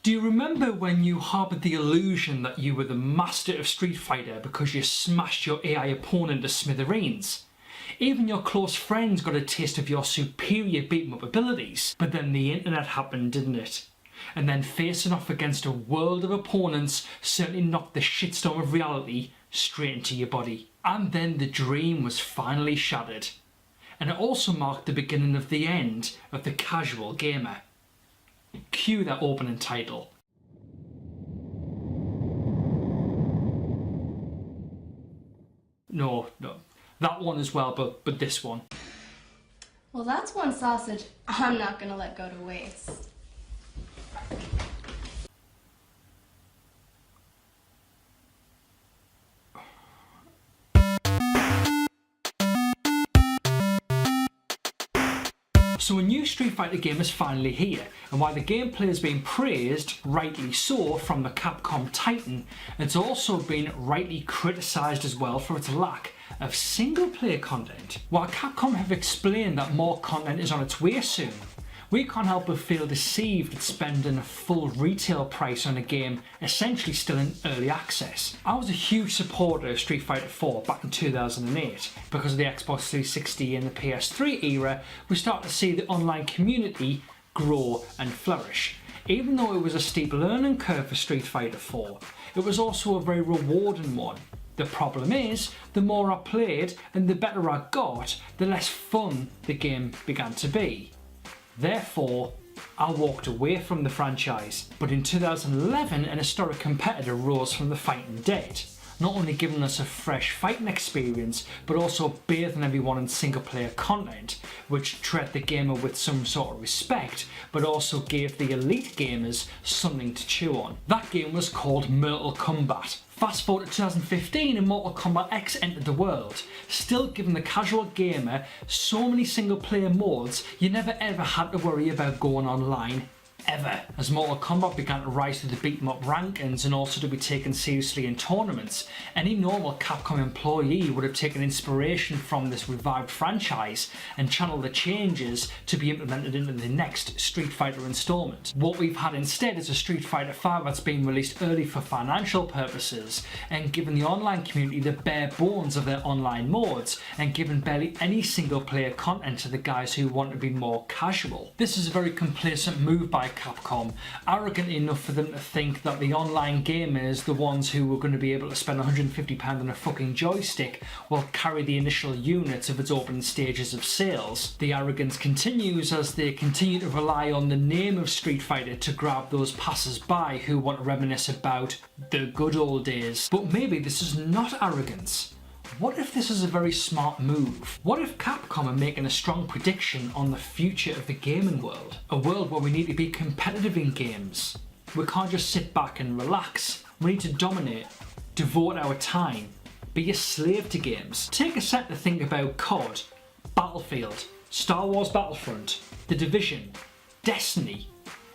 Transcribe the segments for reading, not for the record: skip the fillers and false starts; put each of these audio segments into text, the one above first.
Do you remember when you harboured the illusion that you were the master of Street Fighter because you smashed your AI opponent to smithereens? Even your close friends got a taste of your superior beat-em-up abilities, but then the internet happened, didn't it? And then facing off against a world of opponents certainly knocked the shitstorm of reality straight into your body. And then the dream was finally shattered. And it also marked the beginning of the end of the casual gamer. Cue that opening title. No, that one as well, but this one. Well, that's one sausage I'm not gonna let go to waste. So a new Street Fighter game is finally here, and while the gameplay has been praised, rightly so, from the Capcom titan, it's also been rightly criticised as well for its lack of single player content. While Capcom have explained that more content is on its way soon, we can't help but feel deceived at spending a full retail price on a game essentially still in early access. I was a huge supporter of Street Fighter 4 back in 2008. Because of the Xbox 360 and the PS3 era, we started to see the online community grow and flourish. Even though it was a steep learning curve for Street Fighter 4, it was also a very rewarding one. The problem is, the more I played and the better I got, the less fun the game began to be. Therefore, I walked away from the franchise. But in 2011, an historic competitor rose from the fighting dead, not only giving us a fresh fighting experience, but also bathing everyone in single player content, which treated the gamer with some sort of respect, but also gave the elite gamers something to chew on. That game was called Mortal Kombat. Fast forward to 2015 and Mortal Kombat X entered the world, still giving the casual gamer so many single player modes you never ever had to worry about going online. Ever. As Mortal Kombat began to rise through the beat-em-up rankings and also to be taken seriously in tournaments, any normal Capcom employee would have taken inspiration from this revived franchise and channeled the changes to be implemented into the next Street Fighter installment. What we've had instead is a Street Fighter 5 that's been released early for financial purposes and given the online community the bare bones of their online modes and given barely any single player content to the guys who want to be more casual. This is a very complacent move by Capcom, arrogant enough for them to think that the online gamers, the ones who were going to be able to spend £150 on a fucking joystick, will carry the initial units of its opening stages of sales. The arrogance continues as they continue to rely on the name of Street Fighter to grab those passers-by who want to reminisce about the good old days. But maybe this is not arrogance. What if this is a very smart move? What if Capcom are making a strong prediction on the future of the gaming world? A world where we need to be competitive in games. We can't just sit back and relax. We need to dominate, devote our time, be a slave to games. Take a sec to think about COD, Battlefield, Star Wars Battlefront, The Division, Destiny.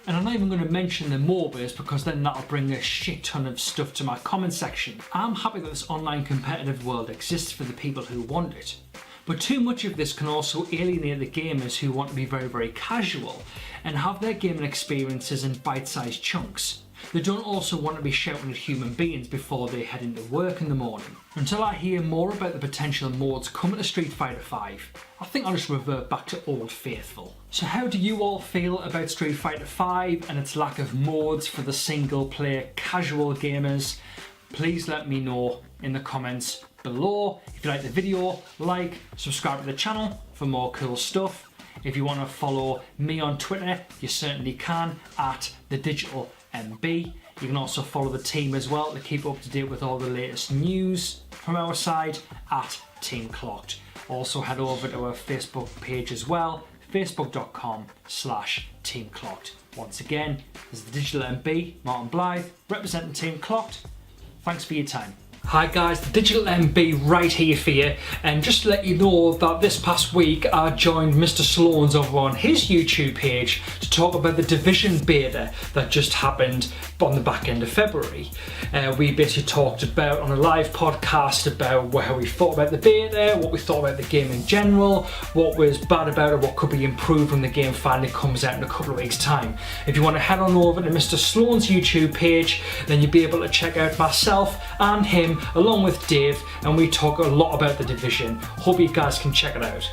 And I'm not even going to mention the MOBAs because then that'll bring a shit ton of stuff to my comment section. I'm happy that this online competitive world exists for the people who want it. But too much of this can also alienate the gamers who want to be very, very casual and have their gaming experiences in bite-sized chunks. They don't also want to be shouting at human beings before they head into work in the morning. Until I hear more about the potential modes coming to Street Fighter 5, I think I'll just revert back to Old Faithful. So how do you all feel about Street Fighter 5 and its lack of modes for the single player casual gamers? Please let me know in the comments below. If you like the video, like, subscribe to the channel for more cool stuff. If you want to follow me on Twitter, you certainly can at TheDigitalMB. You can also follow the team as well to keep up to date with all the latest news from our side at Team Clocked. Also head over to our Facebook page as well, facebook.com/Team Clocked. Once again, this is the Digital MB, Martin Blythe, representing Team Clocked. Thanks for your time. Hi guys, the Digital MB right here for you, and just to let you know that this past week I joined Mr. Sloans over on his YouTube page to talk about the Division beta that just happened on the back end of February. We basically talked about on a live podcast about how we thought about the beta, what we thought about the game in general, what was bad about it, what could be improved when the game finally comes out in a couple of weeks' time. If you want to head on over to Mr. Sloan's YouTube page, then you'll be able to check out myself and him along with Dave, and we talk a lot about the Division. Hope you guys can check it out.